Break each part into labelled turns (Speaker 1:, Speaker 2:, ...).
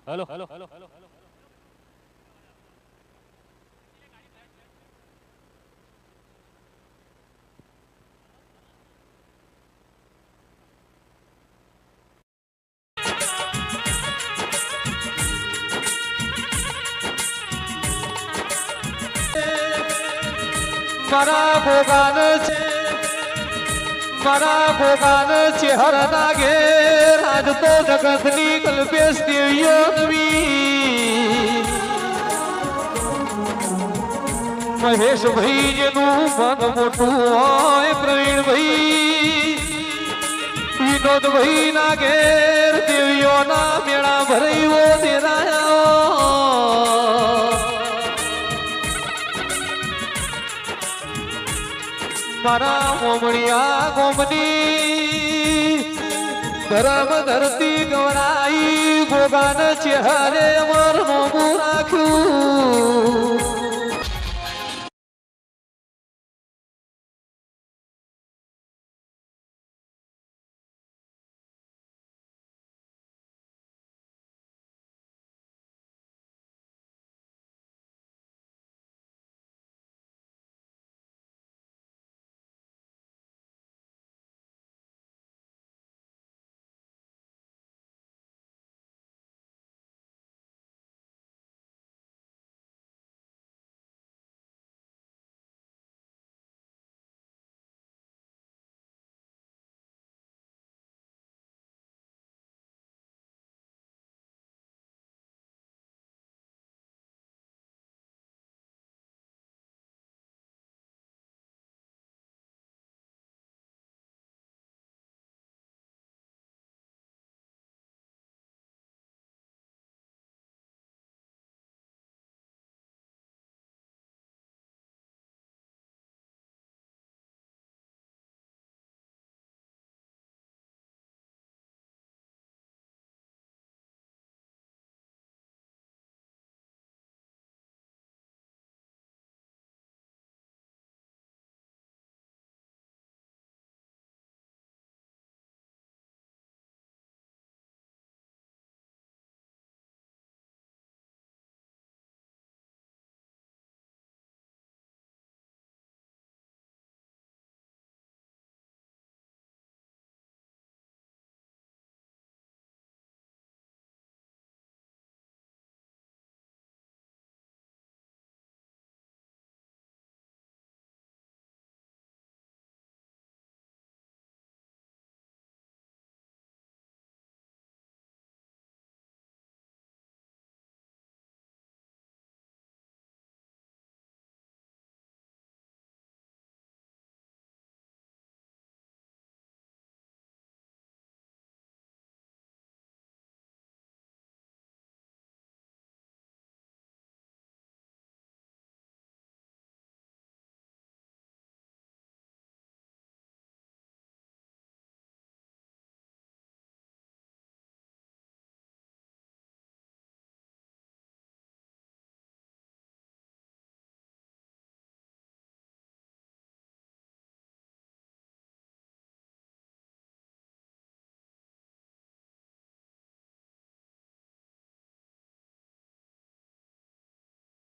Speaker 1: Hello hello hello hello
Speaker 2: મારા ભોગાન છે મારા ભોગાન છે હરના ઘેર આજ તો જગતની કલ્પેશ દેવીઓ નવી મહેશભાઈ જેનું મન મોટું હોય પ્રવીણભાઈ વિનોદભાઈ ના ઘેર દેવીઓના મેળા ભરાયો દેરાયા મારા મોમણિયા ગોમની ધરમ ધરતી ગવરાઈ ગોગાન ચહેરે અમર મોમું રાખ્યું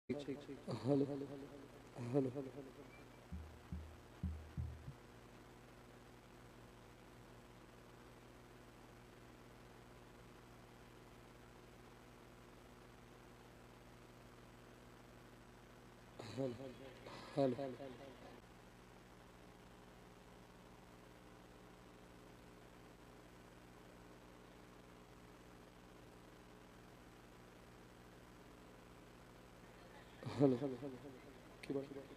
Speaker 3: हेलो हेलो हेलो हेलो की बात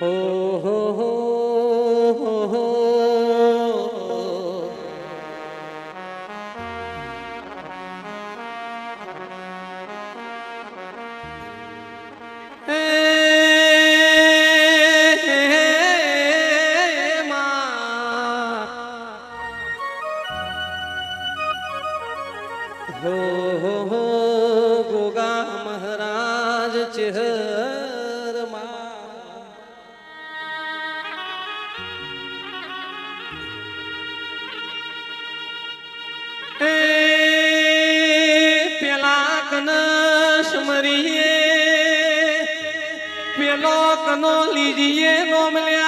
Speaker 3: हो हो हो हो हो गोगा महाराज चेहर
Speaker 2: पेला कनश मरिए पेलो कनो लीजिए नोमल्या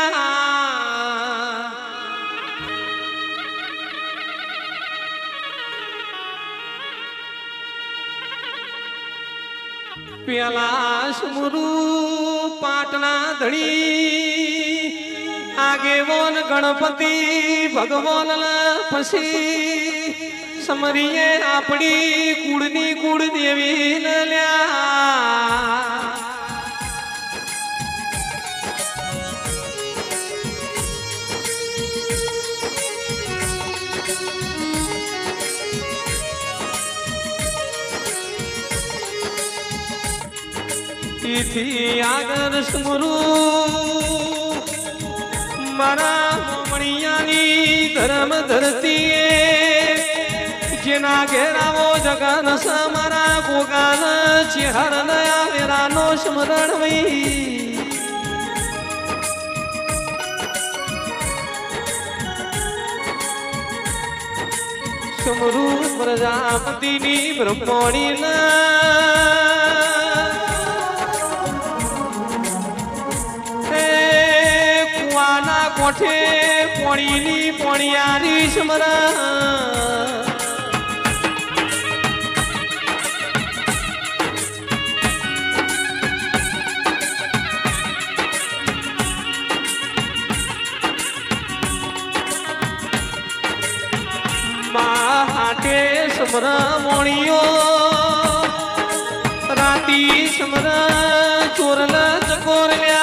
Speaker 2: पेला समरू पाटना धड़ी आगे वोन गणपति भगवान पसी समरिए आपड़ी कुड़नी कुड़ देवी ल्या इथी आगर समरू मारा मोमणियानी धर्म धरती जेना घेरावो जगन समारा गोगान चेहर नया वेरानो स्मरण वही समरू प्रजापतिनी ब्रह्मणी कोठे पोणीनी पोणियारी स्मरा हाटे समरा मोणियो राती समरा चोरला चकोरल्या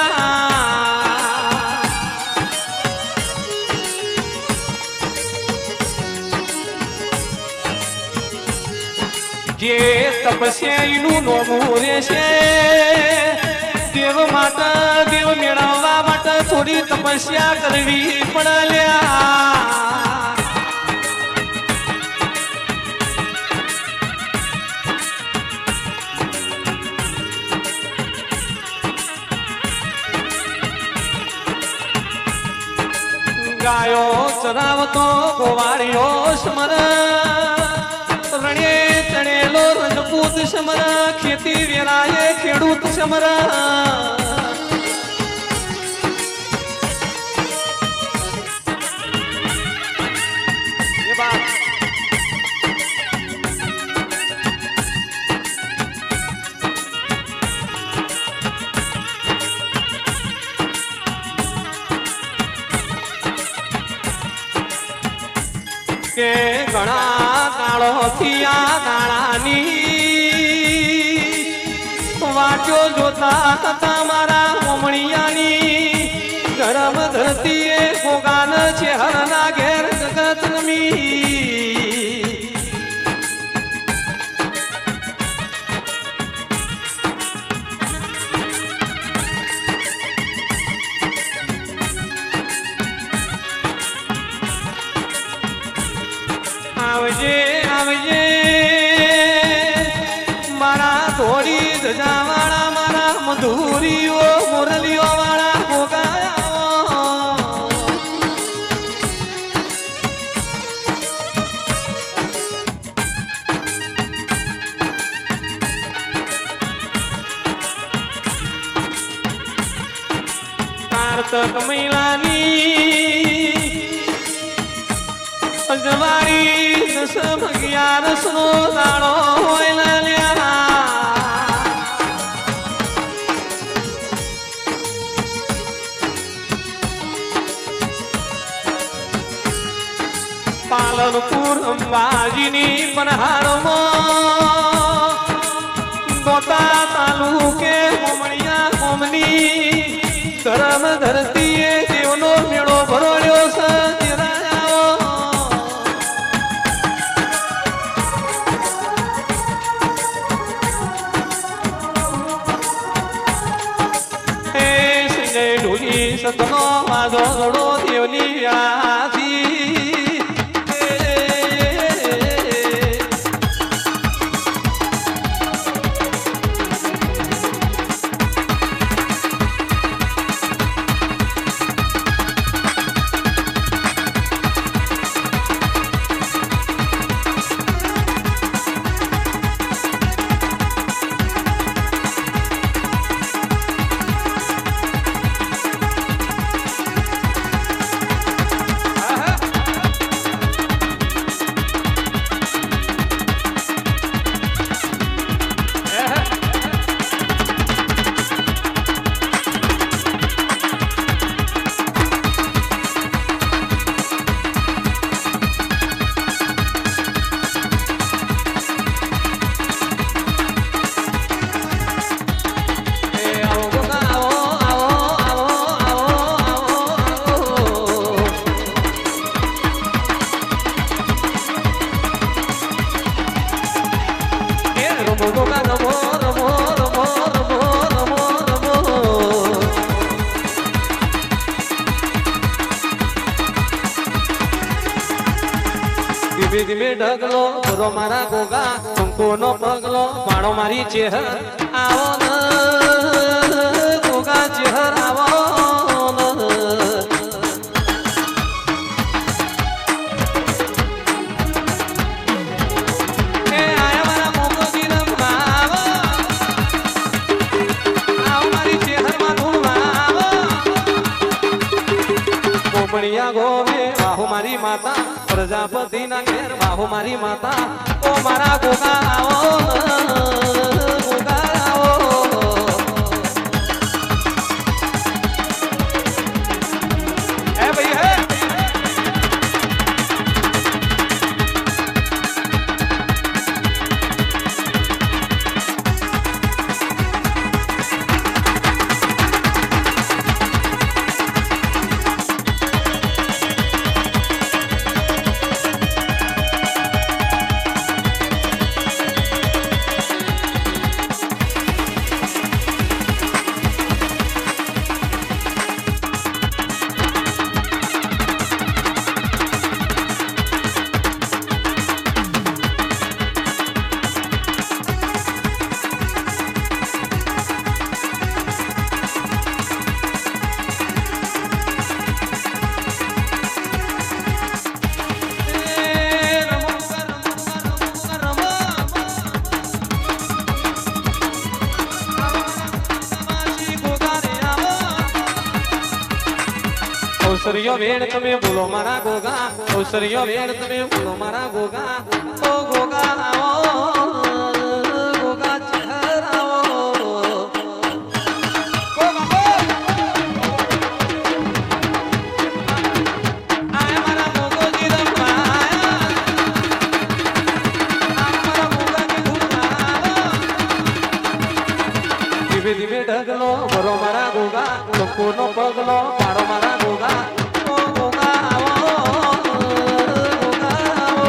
Speaker 2: जे तपस्याईनु नोमू रेशे देव माता देव मेळावा माता थोडी तपस्या करवी पडल्या गायो चरावतो गोवाळियो स्मर रणे चणेलो रजपूत समर खेती वेराये खेडूत समर के घणा काळो थिया गाळानी वाट्यो जोता तता मारा मोमणियानी गरम धरतीए गोगान चेहरना घेर जगत नमी आवजे आवजे मारा थोड़ी धजावाड़ा मारा मधुरियो मुरलियो वाला गोगाया कार्तक महिलानी जवारी दस भगियार सुनो दाड़ो होइला पालनपुर अंबाजीनी पनहाड़ो गोता तालुके मोमणिया कोमनी
Speaker 3: ધરમ ધરતીએ દેવનો મેળો ભરોળ્યો છે સતનો વાજો ઘડો દેવની આથી ધીમે ધીમે ઢગલો ભરો મારા ગોગા કંકુનો પગલો પાણો મારી ચેહર આવો ન ગોગા ચેહર આવો ન એ આયા મારા મોગોજી રમવા આવો આવો મારી ચેહર માં ધૂળવા આવો કોમળિયા ગોવે બાહુ મારી માતા પ્રજાપતિ ના ઘેર બાહુ મારી માતા ઓ મારા ગોગા આવો ગોગા આવો હે ભાઈ હે ઔસરિયો વેણ તમે બોલો મારા ગોગા ઔસરિયો વેણ તમે બોલો મારા ગોગા ઓ ગોગા આવો ગોગા ચહેર આવો આયા મારા મોગોજી રમવા આયા મારા મોગાજી ધૂળવા ધીમે ધીમે ઢગલો ભરો મારા ગોગા લોકોનો પગલો પાડો મારા ગોગા ઓ ગોગા આવો ગોગા આવો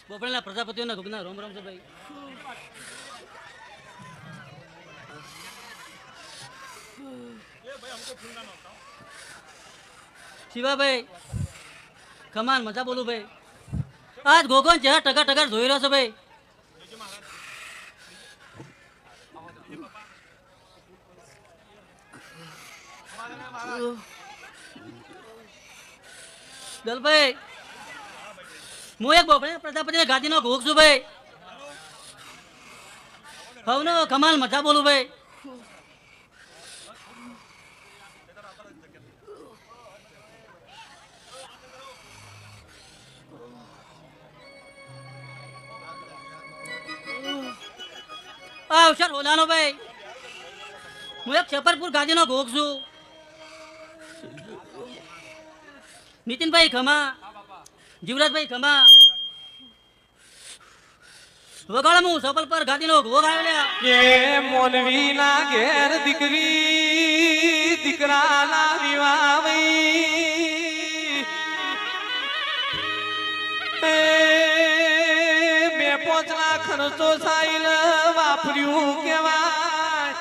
Speaker 1: બોપડના પ્રજાપતિઓના ઘુગના રોમ રોમ છે ભાઈ શિવાભાઈ કમાન મજા બોલું ભાઈ આજ ગોગોન ચહેરા ટકા ટકા જોઈ રહ્યો છે ભાઈ દલભાઈ હું એક બોપડે પ્રજાપતિના ગાદીનો ઘોક છું ભાઈ હવનો કમાલ મજા બોલું ભાઈ હોશિયાર હોલાનો ભાઈ હું એક છપરપુર ગાદીનો ઘોક છું નીતિનભાઈ ખમા, જીવરાજભાઈ ખમા. વગાડમ હું સફલ પર ગાદીનો ભોગ આવ્યા.
Speaker 3: કે મોનવી ના ઘેર દીકરી દીકરા ના વિવાવી બે 5 લાખ ખર્ચો સાઈલ વાપર્યું કેવાય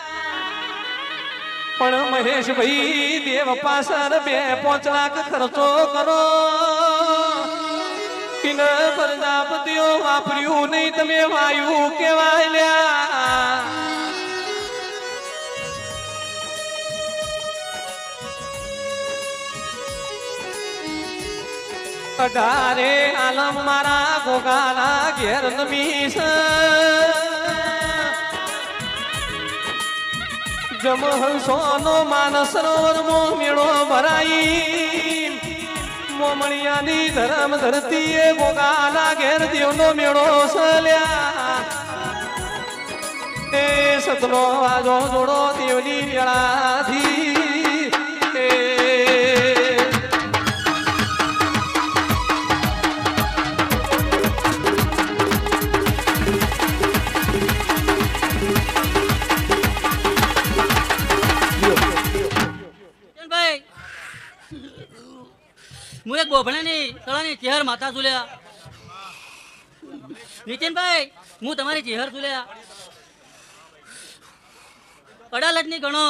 Speaker 3: પણ મહેશભાઈ દેવ પાછળ 2-5 લાખ ખર્ચો કરો પ્રજાપતિઓ વાપર્યું નહીં તમે વાયુ કેવાય લ્યા. અઢારે આલમ મારા ગોગાના ઘેર નમીશ જમહંસો નો માનસ સરોવર મો મેળો ભરાઈ મોમણિયાની ધરમ ધરતીએ ગોગાના ઘેર દેવનો મેળો સલ્યા એ સતનો વાજો જોડો દેવની વેળાથી
Speaker 1: હું એક બોભણાની તળાની ચેહર માતા ઝૂલ્યા. નીતિનભાઈ હું તમારી ચેહર ઝૂલ્યા. અડાલટની ગણો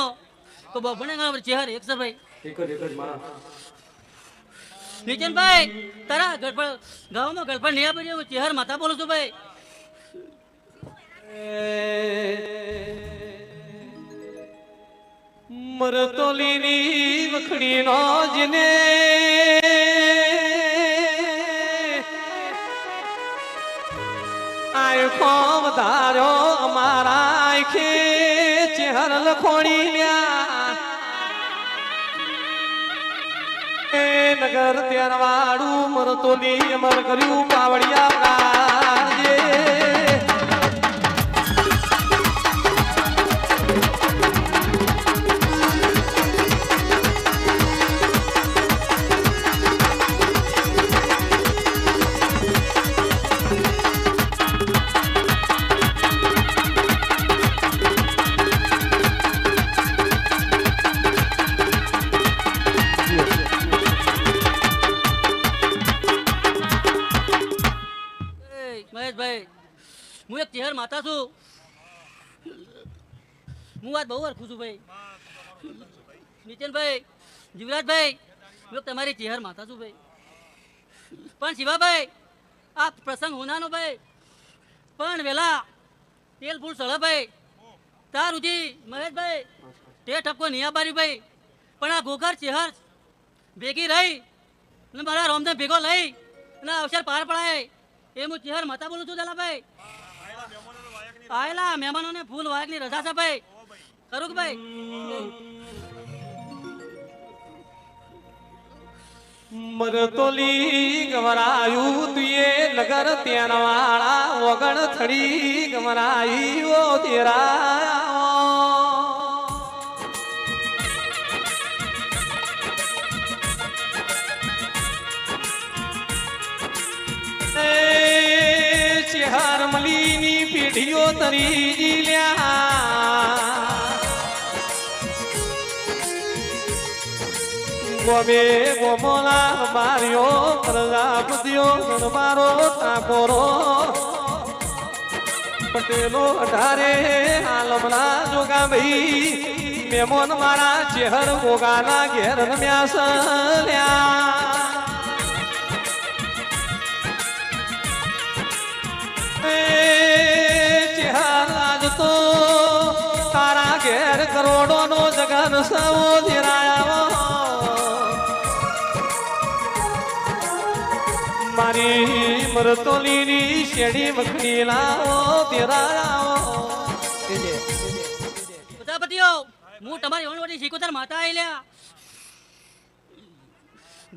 Speaker 1: તો બોભણે ચેહર એક સર ભાઈ. નીતિનભાઈ તારા ગડપડ ગામમાં ગડપડ નહીં આપી હું ચેહર માતા બોલું છું ભાઈ.
Speaker 3: મરતોલીની વખડીનો જને આખો વધાર્યો અમારા આંખે ચહેર લખોડી લ્યા એ નગર ત્યારવાળું મરતોલી અમર કર્યું પાવડિયા ગાજે
Speaker 1: મહેશભાઈ હું એક ચેહર માતા છું. હું વાત બહુ હરખું છું ભાઈ. નીતિનભાઈ જીવરાજભાઈ હું તમારી ચેહર માતા છું ભાઈ. પણ શિવાભાઈ આ પ્રસંગ હોનાનો ભાઈ પણ વેલા તેલ ફૂલ સળા ભાઈ તાર ઉજી મહેશભાઈ તે ઠપકો નહીં આબારી ભાઈ પણ આ ગોગર ચેહર ભેગી રહી અને મારા રોમને ભેગો લઈ અને અવસર પાર પડાય એ હું ચેહર માતા બોલું છું દલાભાઈ. આયેલા મહેમાનોને ફૂલ વાયકની રજા છે ભાઈ. ખરું કે ભાઈ?
Speaker 3: મરતોલી ગમરાયું તુએ નગર ત્યારવાળા વગણ થડી ગમરાઈ ઓ તેરા ચેહર મલીની પેઢીઓ તરી લ્યા ગોમે ગોમોલા માર્યો પ્રજાપતિઓ મારો ઠાકોરો પટેલો અઢારે આલમના જોગા ભાઈ મેમોન મારા ચેહર ગોગાના ઘેર રમ્યા સલ્યા તો તારા ઘેર કરોડો નો જગન સવો ધીરાયા મારી મરતોલીની શેડી મખણી લાવો ધીરાયા
Speaker 1: પ્રજાપતિઓ હું તમારી વણવટી શીખોતર માતા આવેલા.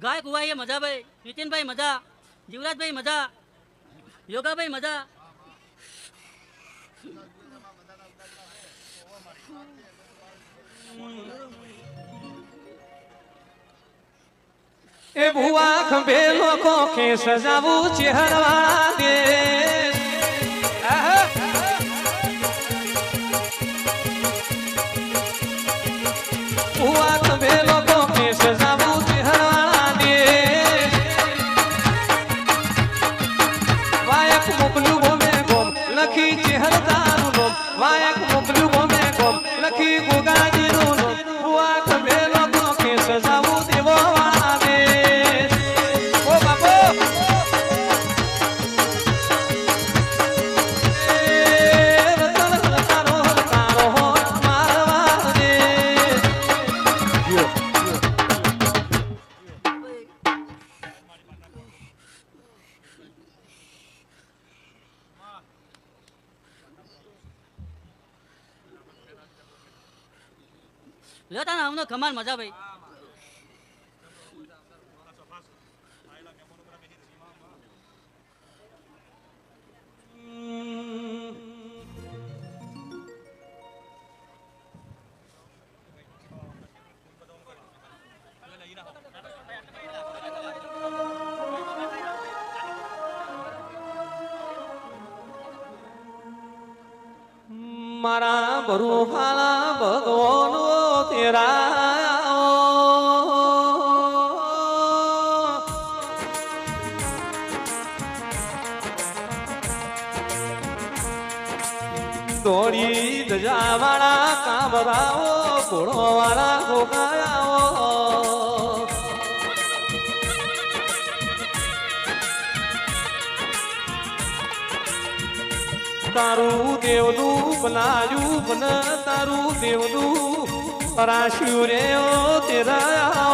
Speaker 1: ગાય કુવાઈએ મજા ભાઈ. નીતિનભાઈ મજા, જીવરાજભાઈ મજા, યોગાભાઈ મજા.
Speaker 3: એ ભુવા ખંભે લોકો કે સજાવું ચહેરવાળા દે ભુવા ખંભે લોકો કે સજાવું ચહેરવાળા દે વાયક મોકલ્યું ગોમે ગોમ લખી ચહેર તારું નોમ વાયક મોકલ્યું ગોમે ગોમ લખી ગોગાજીનું નોમ ભુવા ખંભે લોકો કે સજાવું દેવો વાળા દે
Speaker 1: લેતા ને અમને ખમાન મજા ભાઈ
Speaker 3: મારા ભરૂહાલા ભગવાનો તેરા દોડી દજાવાળા કામરાઓ ઘોડોવાળા ગોગાયાઓ તારું દેવનું બનાયું બન તારું દેવનું રાશ્યું રે ઓ તેરા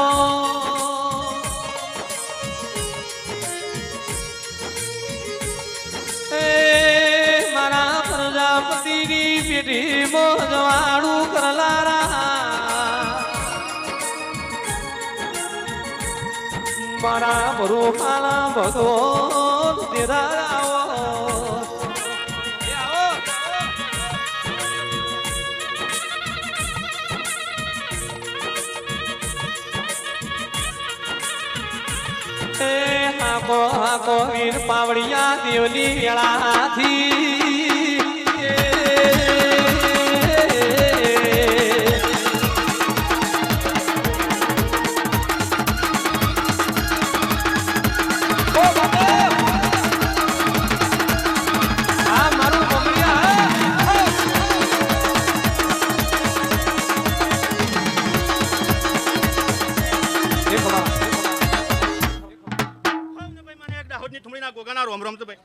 Speaker 3: મારા પ્રજાપતિની પેઢી મોજવાળું કરલારા મારા ભરૂખાના ભગવાન તેરા હાકો હાકો વીર પાવડિયા દેવલી વેળાથી મારું
Speaker 4: ગોગાના રોમ રોમ છું ભાઈ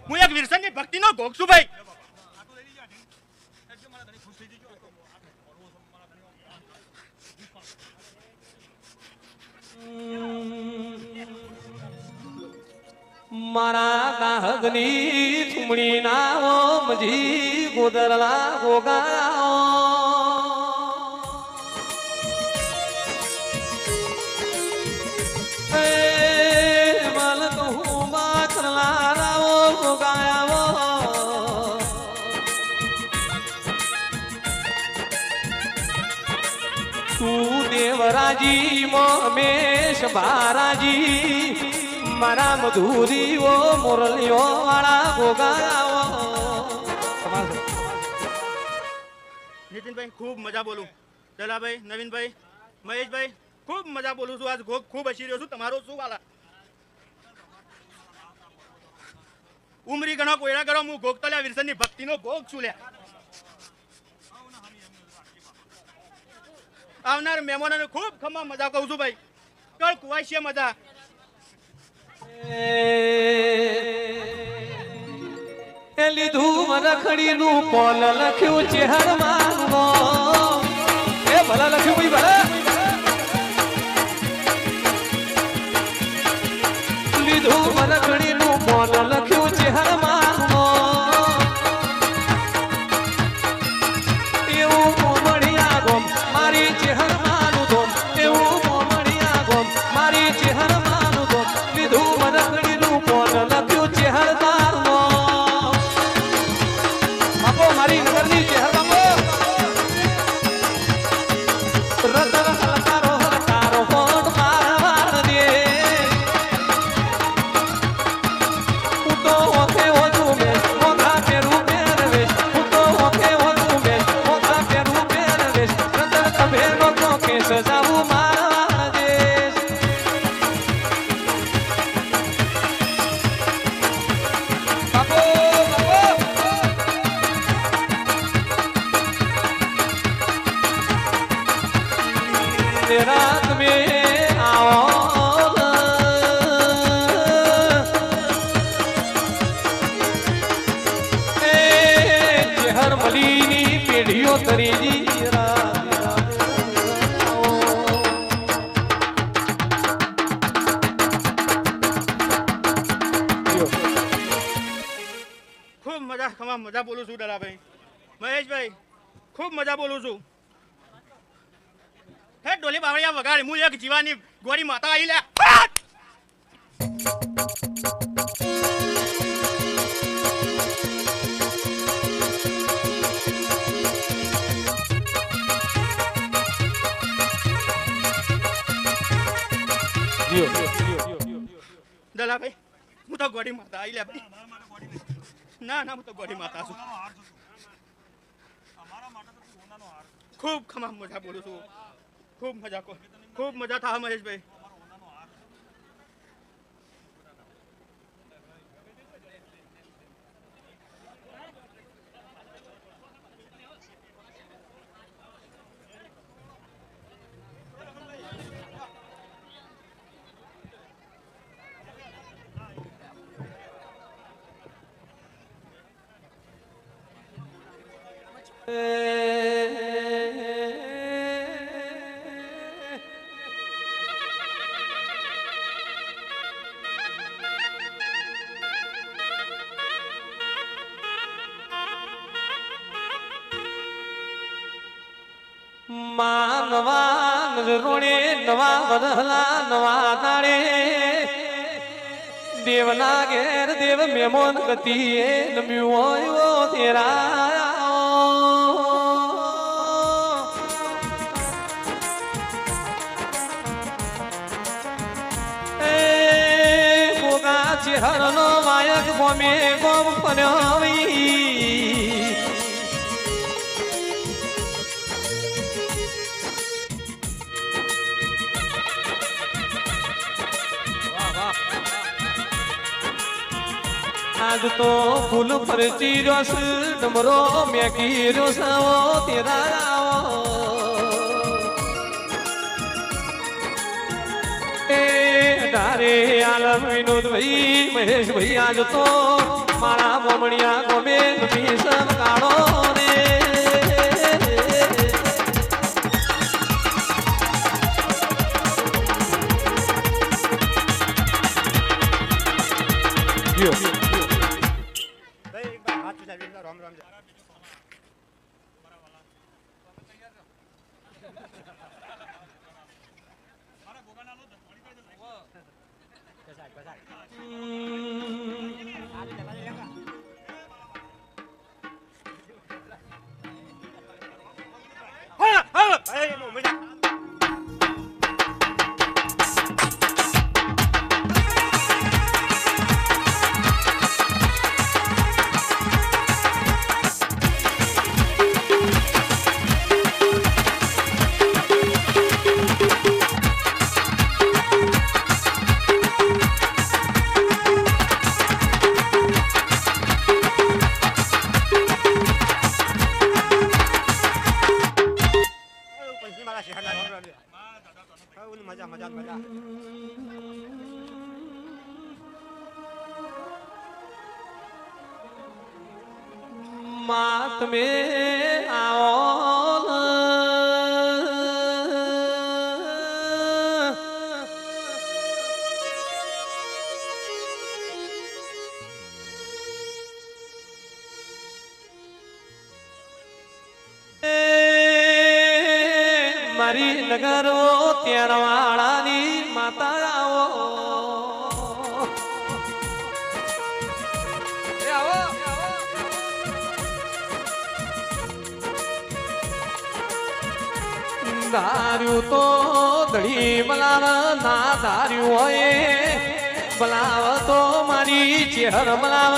Speaker 4: હું એક વિરસનની ભક્તિનો ભોગ છું ભાઈ
Speaker 3: મારા દાહગની થુમડી ના ઓમજી ગોદરલા ગોગાઓ તું દેવરાજી મોમેશ બારાજી મારા મધુરીઓ મુરલીઓ વાળા ગોગાઓ
Speaker 4: નીતિનભાઈ ખૂબ મજા બોલું દલાભાઈ નવીનભાઈ મહેશભાઈ ખૂબ મજા બોલું છું આજ ખૂબ હસી રહ્યો છું તમારો શું વાલા ઉમરી ગણો કોયરા ગણો હું ગોગતલ્યા વિરસનની ભક્તિનો ભોગ છું લ્યા આવનાર મહેમાનોને ખૂબ ખમા મજા કહું છું ભાઈ કળ કુવાય છે મજા
Speaker 3: એ લીધું મરખડીનું કોલ લખ્યું ચહેર મારવો એ ભલા લખ્યું ભાઈ ભલા લીધું મરખડીનું કોલ લખ્યું ચહેર મારવો એવું મોમડિયા ગોમ મારી ચહેર માનું ધોમ એવું મોમડિયા ગોમ મારી ચહેર માનું ધોમ લીધું મરખડીનું કોલ લખ્યું ચહેર મારવો મારી નગરની ચહેર બાપો રતન હલકારો હલકારો હોટ માર માર દે લ્યો તરીજી
Speaker 4: ખૂબ મજા બોલું છું દલાભાઈ મહેશભાઈ ખૂબ મજા બોલું છું હે ડોલી બાવળિયા વગાડ હું એક જીવાની ગોરી માતા આવી લે દલાભાઈ હું તો ગોરી માતા આવી લે ભાઈ ના હું તો ગોરી માતા છું ખૂબ મજા બોલું છું ખૂબ મજા થાય મહેશભાઈ
Speaker 3: નવા નજરોણે નવા બદલા નવા નાળે દેવના ઘેર દેવ મેમોન ગતિએ નમ્યું હોય તેરા ગોગા ચેહરનો વાયક ગોમે ગોમ ફર્યો આજ તો ફૂલ ફરતી રસ ડમરો મેકી રસાવો તેરા એ ડારે આલમ વિનોદભાઈ મહેશભાઈ આજ તો મારા બમણિયા ગમે નથી સબ કાળો રે માત મે આવો મારી નગરો ત્યારવાળાની માતા આવો ધાર્યું તો દળી બલાવ ના ધાર્યું હોય બલાવ તો મારી ચેહર બલાવ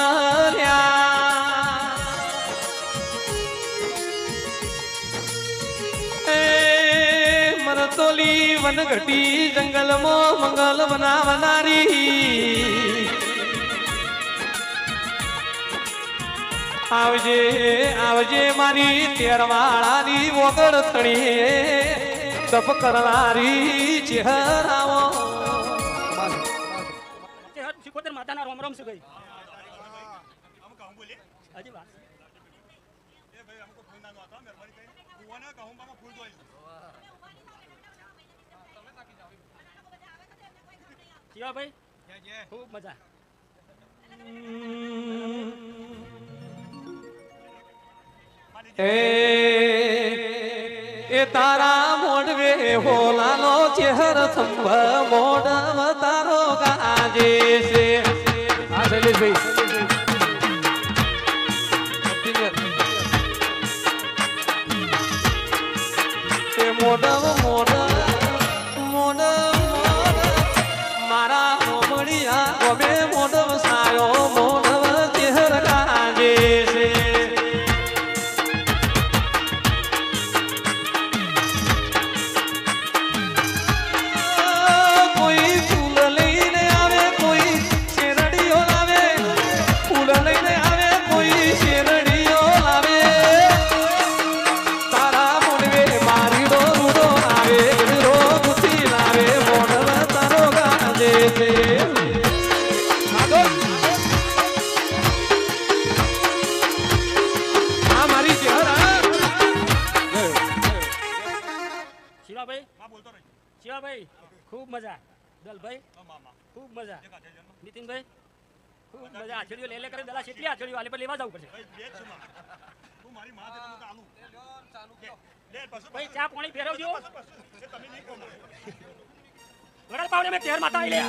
Speaker 3: મરતોલી વનઘટી જંગલમાં મંગલ બનાવનારી આવજે આવજે મારી તેરવાળાની વગર તણીએ તપ કરનારી ચહેરાવો
Speaker 1: શિકોતર માતાના રોમ રોમ છે ગઈ હજી વાત
Speaker 4: ભાઈ અમુક ફૂલ ના હતા મહેરબાની કરીને કુવાના કહુંબામાં ફૂલ દોઈ
Speaker 1: શિવાભાઈ ખૂબ મજા
Speaker 3: એ તારા મોડવે હોલાનો ચહેર થંભ મોડવ તારો ગાજે છે
Speaker 2: હા શૈલેષભાઈ
Speaker 3: એ મોડવ મારા મોમડિયા ગમે મોડવ સાયો મોડવ ચહેર ગાજે છે કોઈ ફૂલ લઈને આવે કોઈ શેરડીઓ લાવે ફૂલ લઈને આવે કોઈ શેરડીઓ લાવે તારા મોડવે મારી રૂડો આવે રૂડો ગુથી લાવે મોડવ તારો ગાજે છે આ મારી ચહેરા
Speaker 1: શિવાભાઈ
Speaker 4: હા બોલતો રહી
Speaker 1: શિવાભાઈ ખૂબ મજા દલભાઈ ખૂબ મજા નીતિનભાઈ ખૂબ મજા આછડીઓ લે કરે દલા કેટલી આછડીઓ આલે પર લેવા જવું પડશે
Speaker 4: ભાઈ બે જ છે મારે. તું મારી માં છે તો હું તો આલું. લે પશુ
Speaker 1: ભાઈ ચા પાણી ફેરવજો
Speaker 4: પશુ એ તમે નહીં કહો મને.
Speaker 1: વડાલ પાવડે મેં તેર માતા આઈ લે